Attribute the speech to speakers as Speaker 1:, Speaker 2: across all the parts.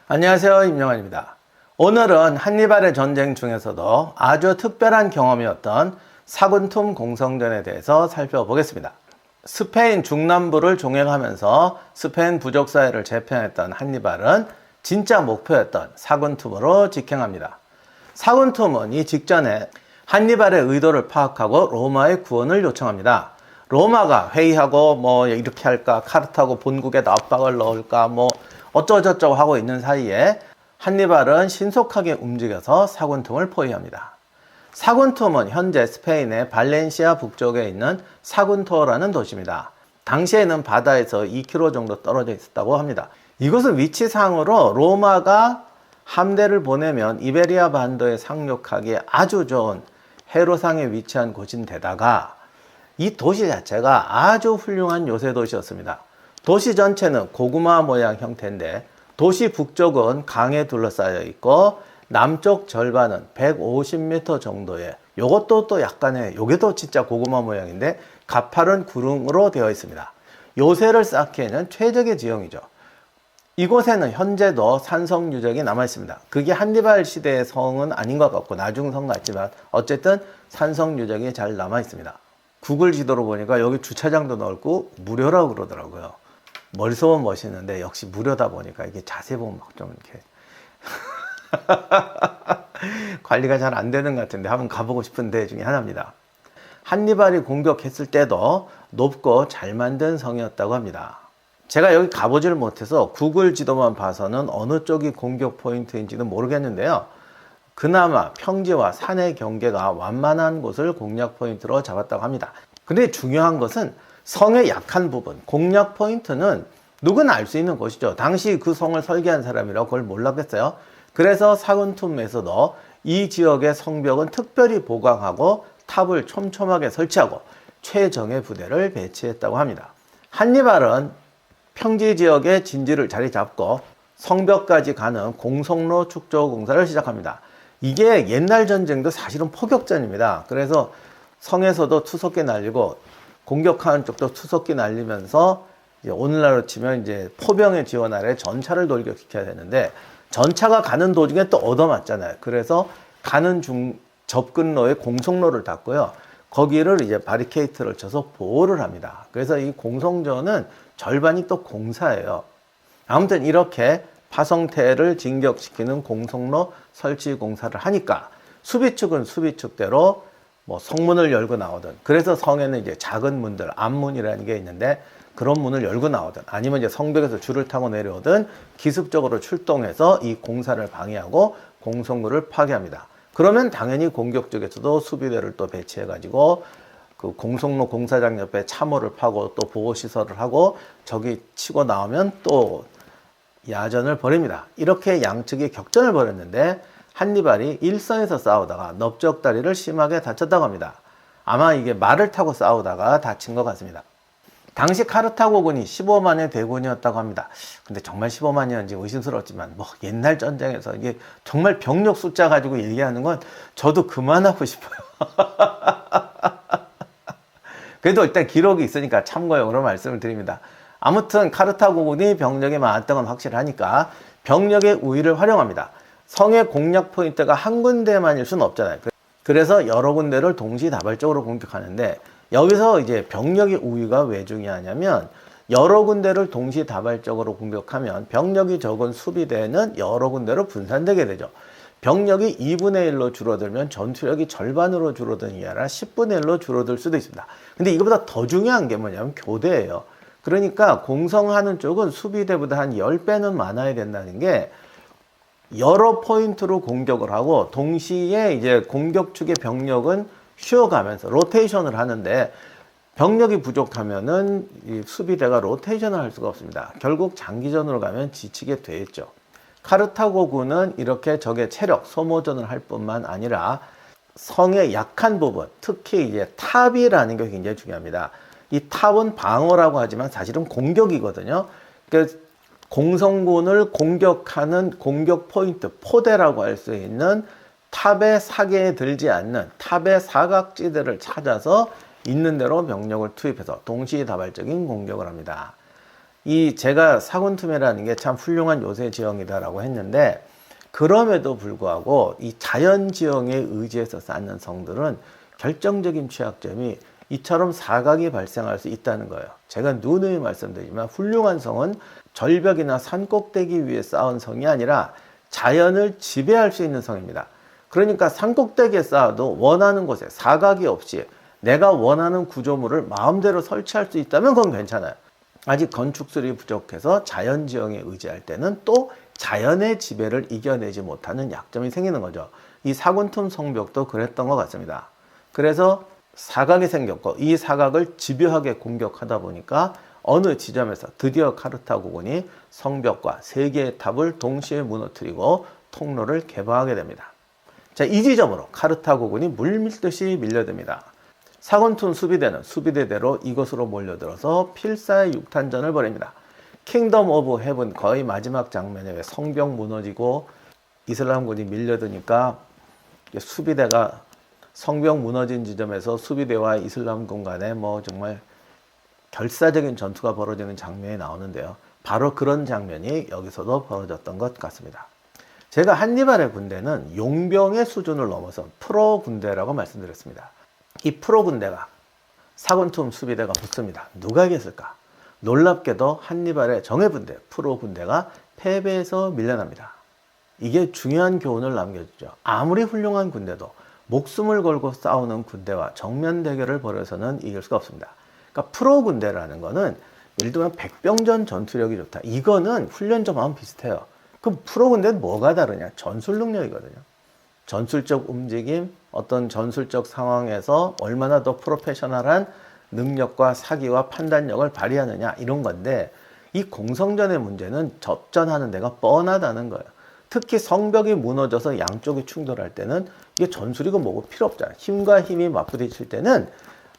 Speaker 1: 안녕하세요, 임영환입니다. 오늘은 한니발의 전쟁 중에서도 아주 특별한 경험이었던 사군툼 공성전에 대해서 살펴보겠습니다. 스페인 중남부를 종횡하면서 스페인 부족사회를 재편했던 한니발은 진짜 목표였던 사군툼으로 직행합니다. 사군툼은 이 직전에 한니발의 의도를 파악하고 로마의 구원을 요청합니다. 로마가 회의하고 이렇게 할까, 카르타고 본국에 압박을 넣을까, 어쩌고저쩌고 하고 있는 사이에 한니발은 신속하게 움직여서 사군툼을 포위합니다. 사군툼은 현재 스페인의 발렌시아 북쪽에 있는 사군토라는 도시입니다. 당시에는 바다에서 2km 정도 떨어져 있었다고 합니다. 이곳은 위치상으로 로마가 함대를 보내면 이베리아 반도에 상륙하기에 아주 좋은 해로상에 위치한 곳인데다가 이 도시 자체가 아주 훌륭한 요새 도시였습니다. 도시 전체는 고구마 모양 형태인데 도시 북쪽은 강에 둘러싸여 있고 남쪽 절반은 150m 정도의 요것도 또 약간의 요게도 진짜 고구마 모양인데 가파른 구름으로 되어 있습니다. 요새를 쌓기에는 최적의 지형이죠. 이곳에는 현재도 산성 유적이 남아 있습니다. 그게 한니발 시대의 성은 아닌 것 같고 나중 성 같지만 어쨌든 산성 유적이 잘 남아 있습니다. 구글 지도로 보니까 여기 주차장도 넓고 무료라고 그러더라고요. 멀리서 보면 멋있는데 역시 무료다 보니까 이게 자세히 보면 막 좀 이렇게 관리가 잘 안 되는 것 같은데 한번 가보고 싶은 데 중에 하나입니다. 한니발이 공격했을 때도 높고 잘 만든 성이었다고 합니다. 제가 여기 가보지를 못해서 구글 지도만 봐서는 어느 쪽이 공격 포인트인지는 모르겠는데요. 그나마 평지와 산의 경계가 완만한 곳을 공략 포인트로 잡았다고 합니다. 근데 중요한 것은 성의 약한 부분, 공략 포인트는 누구나 알 수 있는 곳이죠. 당시 그 성을 설계한 사람이라고 그걸 몰랐겠어요. 그래서 사군툼에서도 이 지역의 성벽은 특별히 보강하고 탑을 촘촘하게 설치하고 최정예 부대를 배치했다고 합니다. 한니발은 평지 지역의 진지를 자리 잡고 성벽까지 가는 공성로 축조 공사를 시작합니다. 이게 옛날 전쟁도 사실은 포격전입니다. 그래서 성에서도 투석기 날리고 공격하는 쪽도 투석기 날리면서 오늘날로 치면 이제 포병의 지원 아래 전차를 돌격시켜야 되는데 전차가 가는 도중에 또 얻어맞잖아요. 그래서 가는 접근로에 공성로를 닫고요. 거기를 이제 바리케이트를 쳐서 보호를 합니다. 그래서 이 공성전은 절반이 또 공사예요. 아무튼 이렇게 파성태를 진격시키는 공성로 설치 공사를 하니까 수비축은 수비축대로 성문을 열고 나오든, 그래서 성에는 이제 작은 문들, 앞문이라는 게 있는데 그런 문을 열고 나오든, 아니면 이제 성벽에서 줄을 타고 내려오든 기습적으로 출동해서 이 공사를 방해하고 공성구를 파괴합니다. 그러면 당연히 공격 쪽에서도 수비대를 또 배치해가지고 그 공성로 공사장 옆에 참호를 파고 또 보호시설을 하고 적이 치고 나오면 또 야전을 벌입니다. 이렇게 양측이 격전을 벌였는데 한니발이 일선에서 싸우다가 넓적다리를 심하게 다쳤다고 합니다. 아마 이게 말을 타고 싸우다가 다친 것 같습니다. 당시 카르타고군이 15만의 대군이었다고 합니다. 근데 정말 15만이었는지 의심스럽지만 옛날 전쟁에서 이게 정말 병력 숫자 가지고 얘기하는 건 저도 그만하고 싶어요. 그래도 일단 기록이 있으니까 참고용으로 말씀을 드립니다. 아무튼 카르타고군이 병력이 많았던 건 확실하니까 병력의 우위를 활용합니다. 성의 공략 포인트가 한 군데만일 수는 없잖아요. 그래서 여러 군데를 동시다발적으로 공격하는데 여기서 이제 병력의 우위가 왜 중요하냐면 여러 군데를 동시다발적으로 공격하면 병력이 적은 수비대는 여러 군데로 분산되게 되죠. 병력이 2분의 1로 줄어들면 전투력이 절반으로 줄어드는 게 아니라 10분의 1로 줄어들 수도 있습니다. 근데 이거보다 더 중요한 게 뭐냐면 교대예요. 그러니까 공성하는 쪽은 수비대보다 한 10배는 많아야 된다는 게 여러 포인트로 공격을 하고 동시에 이제 공격 측의 병력은 쉬어가면서 로테이션을 하는데 병력이 부족하면은 이 수비대가 로테이션을 할 수가 없습니다. 결국 장기전으로 가면 지치게 돼 있죠. 카르타고군은 이렇게 적의 체력 소모전을 할 뿐만 아니라 성의 약한 부분, 특히 이제 탑이라는 게 굉장히 중요합니다. 이 탑은 방어라고 하지만 사실은 공격이거든요. 그러니까 공성군을 공격하는 공격 포인트, 포대라고 할 수 있는 탑의 사계에 들지 않는 탑의 사각지대를 찾아서 있는 대로 병력을 투입해서 동시다발적인 공격을 합니다. 제가 사군툼이라는 게 참 훌륭한 요새 지형이다라고 했는데, 그럼에도 불구하고 이 자연 지형에 의지해서 쌓는 성들은 결정적인 취약점이 이처럼 사각이 발생할 수 있다는 거예요. 제가 누누이 말씀드리지만 훌륭한 성은 절벽이나 산 꼭대기 위에 쌓은 성이 아니라 자연을 지배할 수 있는 성입니다. 그러니까 산 꼭대기에 쌓아도 원하는 곳에 사각이 없이 내가 원하는 구조물을 마음대로 설치할 수 있다면 그건 괜찮아요. 아직 건축술이 부족해서 자연 지형에 의지할 때는 또 자연의 지배를 이겨내지 못하는 약점이 생기는 거죠. 이 사군툼 성벽도 그랬던 것 같습니다. 그래서 사각이 생겼고 이 사각을 집요하게 공격하다 보니까 어느 지점에서 드디어 카르타고군이 성벽과 세 개의 탑을 동시에 무너뜨리고 통로를 개방하게 됩니다. 자, 이 지점으로 카르타고군이 물밀듯이 밀려듭니다. 사군툼 수비대는 수비대대로 이곳으로 몰려들어서 필사육탄전을 벌입니다. 킹덤 오브 헤븐 거의 마지막 장면에 성벽 무너지고 이슬람군이 밀려드니까 수비대가 성벽 무너진 지점에서 수비대와 이슬람군 간에 정말 결사적인 전투가 벌어지는 장면이 나오는데요. 바로 그런 장면이 여기서도 벌어졌던 것 같습니다. 제가 한니발의 군대는 용병의 수준을 넘어서 프로 군대라고 말씀드렸습니다. 이 프로 군대가 사군툼 수비대가 붙습니다. 누가 이겼을까? 놀랍게도 한니발의 정예분대, 프로 군대가 패배해서 밀려납니다. 이게 중요한 교훈을 남겨주죠. 아무리 훌륭한 군대도 목숨을 걸고 싸우는 군대와 정면 대결을 벌여서는 이길 수가 없습니다. 그러니까 프로 군대라는 거는 예를 들면 백병전 전투력이 좋다. 이거는 훈련점하고 비슷해요. 그럼 프로 군대는 뭐가 다르냐? 전술 능력이거든요. 전술적 움직임, 어떤 전술적 상황에서 얼마나 더 프로페셔널한 능력과 사기와 판단력을 발휘하느냐 이런 건데, 이 공성전의 문제는 접전하는 데가 뻔하다는 거예요. 특히 성벽이 무너져서 양쪽이 충돌할 때는 이게 전술이고 뭐고 필요 없잖아요. 힘과 힘이 맞부딪힐 때는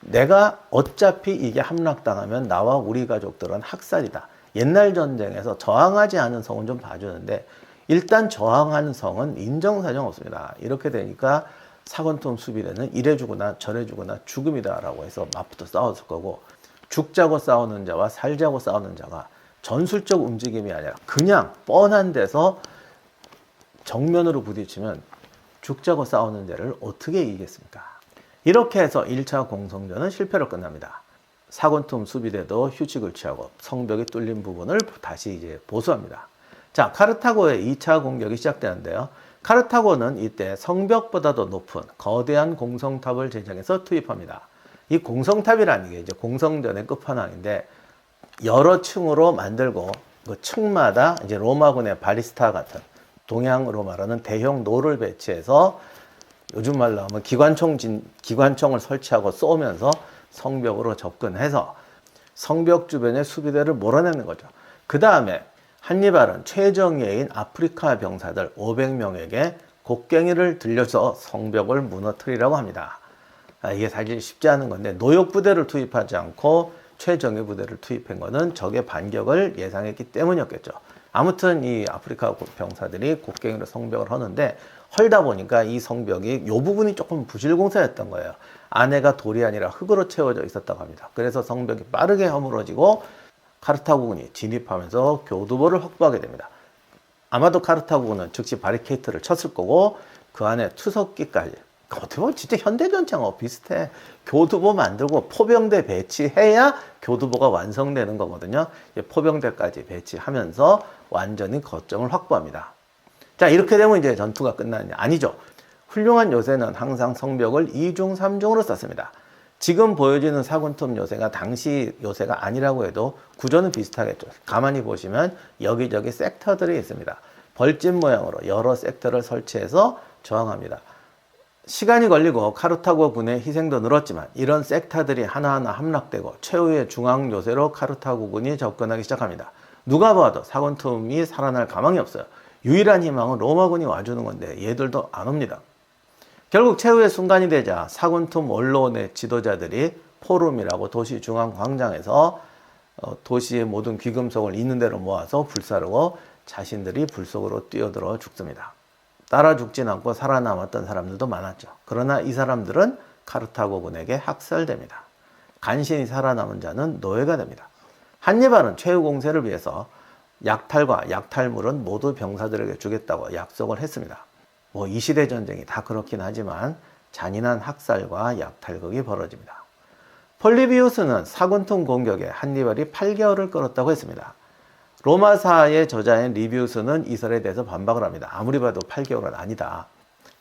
Speaker 1: 내가 어차피 이게 함락당하면 나와 우리 가족들은 학살이다. 옛날 전쟁에서 저항하지 않은 성은 좀 봐주는데 일단 저항하는 성은 인정사정 없습니다. 이렇게 되니까 사군툼 수비대는 이래 주거나 저래 주거나 죽음이다라고 해서 맞붙어 싸웠을 거고, 죽자고 싸우는 자와 살자고 싸우는 자가 전술적 움직임이 아니라 그냥 뻔한 데서 정면으로 부딪히면 죽자고 싸우는 데를 어떻게 이기겠습니까? 이렇게 해서 1차 공성전은 실패로 끝납니다. 사군툼 수비대도 휴식을 취하고 성벽이 뚫린 부분을 다시 이제 보수합니다. 자, 카르타고의 2차 공격이 시작되는데요. 카르타고는 이때 성벽보다도 높은 거대한 공성탑을 제작해서 투입합니다. 이 공성탑이라는 게 이제 공성전의 끝판왕인데 여러 층으로 만들고 그 층마다 이제 로마군의 바리스타 같은 동양 로마라는 대형 노를 배치해서 요즘 말로 하면 기관총을 설치하고 쏘면서 성벽으로 접근해서 성벽 주변의 수비대를 몰아내는 거죠. 그 다음에 한니발은 최정예인 아프리카 병사들 500명에게 곡괭이를 들려서 성벽을 무너뜨리라고 합니다. 이게 사실 쉽지 않은 건데 노역 부대를 투입하지 않고 최정예 부대를 투입한 것은 적의 반격을 예상했기 때문이었겠죠. 아무튼 이 아프리카 병사들이 곡괭이로 성벽을 하는데 헐다 보니까 이 성벽이 이 부분이 조금 부실공사였던 거예요. 안에가 돌이 아니라 흙으로 채워져 있었다고 합니다. 그래서 성벽이 빠르게 허물어지고 카르타고군이 진입하면서 교두보를 확보하게 됩니다. 아마도 카르타고군은 즉시 바리케이트를 쳤을 거고 그 안에 투석기까지, 어떻게 보면 진짜 현대전쟁하고 비슷해. 교두보 만들고 포병대 배치해야 교두보가 완성되는 거거든요. 포병대까지 배치하면서 완전히 거점을 확보합니다. 자, 이렇게 되면 이제 전투가 끝나느냐? 아니죠. 훌륭한 요새는 항상 성벽을 2중, 3중으로 썼습니다. 지금 보여지는 사군툼 요새가 당시 요새가 아니라고 해도 구조는 비슷하겠죠. 가만히 보시면 여기저기 섹터들이 있습니다. 벌집 모양으로 여러 섹터를 설치해서 저항합니다. 시간이 걸리고 카르타고 군의 희생도 늘었지만 이런 섹터들이 하나하나 함락되고 최후의 중앙 요새로 카르타고 군이 접근하기 시작합니다. 누가 봐도 사군툼이 살아날 가망이 없어요. 유일한 희망은 로마군이 와주는 건데 얘들도 안 옵니다. 결국 최후의 순간이 되자 사군툼 원로원의 지도자들이 포rum이라고 도시 중앙 광장에서 도시의 모든 귀금속을 있는 대로 모아서 불사르고 자신들이 불 속으로 뛰어들어 죽습니다. 따라 죽진 않고 살아남았던 사람들도 많았죠. 그러나 이 사람들은 카르타고군에게 학살됩니다. 간신히 살아남은 자는 노예가 됩니다. 한니발은 최후 공세를 위해서 약탈과 약탈물은 모두 병사들에게 주겠다고 약속을 했습니다. 이 시대 전쟁이 다 그렇긴 하지만 잔인한 학살과 약탈극이 벌어집니다. 폴리비우스는 사군통 공격에 한니발이 8개월을 끌었다고 했습니다. 로마사의 저자인 리비우스는 이 설에 대해서 반박을 합니다. 아무리 봐도 8개월은 아니다.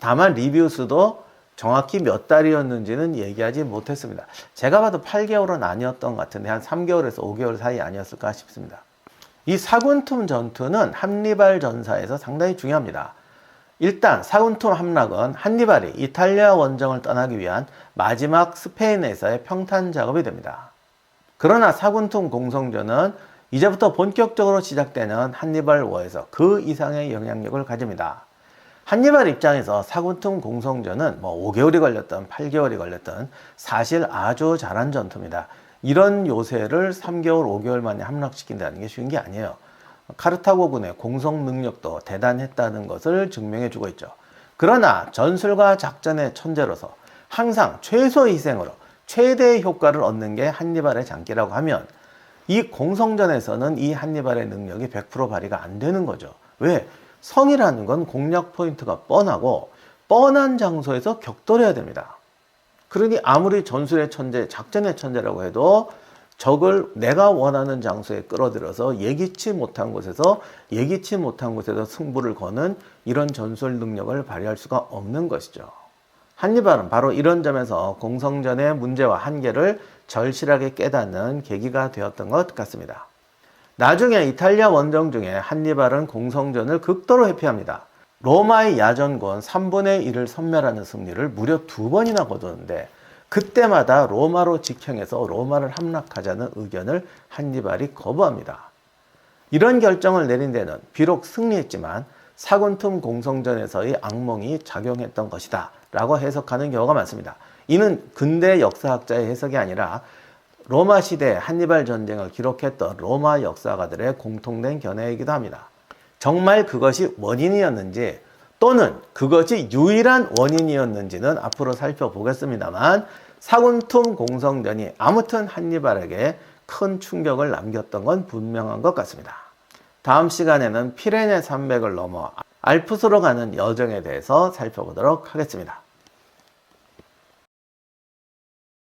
Speaker 1: 다만 리비우스도 정확히 몇 달이었는지는 얘기하지 못했습니다. 제가 봐도 8개월은 아니었던 것 같은데 한 3개월에서 5개월 사이 아니었을까 싶습니다. 이 사군툼 전투는 한니발 전사에서 상당히 중요합니다. 일단 사군툼 함락은 한니발이 이탈리아 원정을 떠나기 위한 마지막 스페인에서의 평탄 작업이 됩니다. 그러나 사군툼 공성전은 이제부터 본격적으로 시작되는 한니발 워에서 그 이상의 영향력을 가집니다. 한니발 입장에서 사군툼 공성전은 5개월이 걸렸든 8개월이 걸렸든 사실 아주 잘한 전투입니다. 이런 요새를 3개월, 5개월 만에 함락시킨다는 게 쉬운 게 아니에요. 카르타고군의 공성 능력도 대단했다는 것을 증명해 주고 있죠. 그러나 전술과 작전의 천재로서 항상 최소 희생으로 최대의 효과를 얻는 게 한니발의 장기라고 하면 이 공성전에서는 이 한니발의 능력이 100% 발휘가 안 되는 거죠. 왜? 성이라는 건 공략 포인트가 뻔하고 뻔한 장소에서 격돌해야 됩니다. 그러니 아무리 전술의 천재, 작전의 천재라고 해도 적을 내가 원하는 장소에 끌어들여서 예기치 못한 곳에서 승부를 거는 이런 전술 능력을 발휘할 수가 없는 것이죠. 한니발은 바로 이런 점에서 공성전의 문제와 한계를 절실하게 깨닫는 계기가 되었던 것 같습니다. 나중에 이탈리아 원정 중에 한니발은 공성전을 극도로 회피합니다. 로마의 야전군 3분의 1을 섬멸하는 승리를 무려 2번이나 거두는데 그때마다 로마로 직행해서 로마를 함락하자는 의견을 한니발이 거부합니다. 이런 결정을 내린 데는 비록 승리했지만 사군툼 공성전에서의 악몽이 작용했던 것이다 라고 해석하는 경우가 많습니다. 이는 근대 역사학자의 해석이 아니라 로마 시대 한니발 전쟁을 기록했던 로마 역사가들의 공통된 견해이기도 합니다. 정말 그것이 원인이었는지 또는 그것이 유일한 원인이었는지는 앞으로 살펴보겠습니다만 사군툼 공성전이 아무튼 한니발에게 큰 충격을 남겼던 건 분명한 것 같습니다. 다음 시간에는 피레네 산맥을 넘어 알프스로 가는 여정에 대해서 살펴보도록 하겠습니다.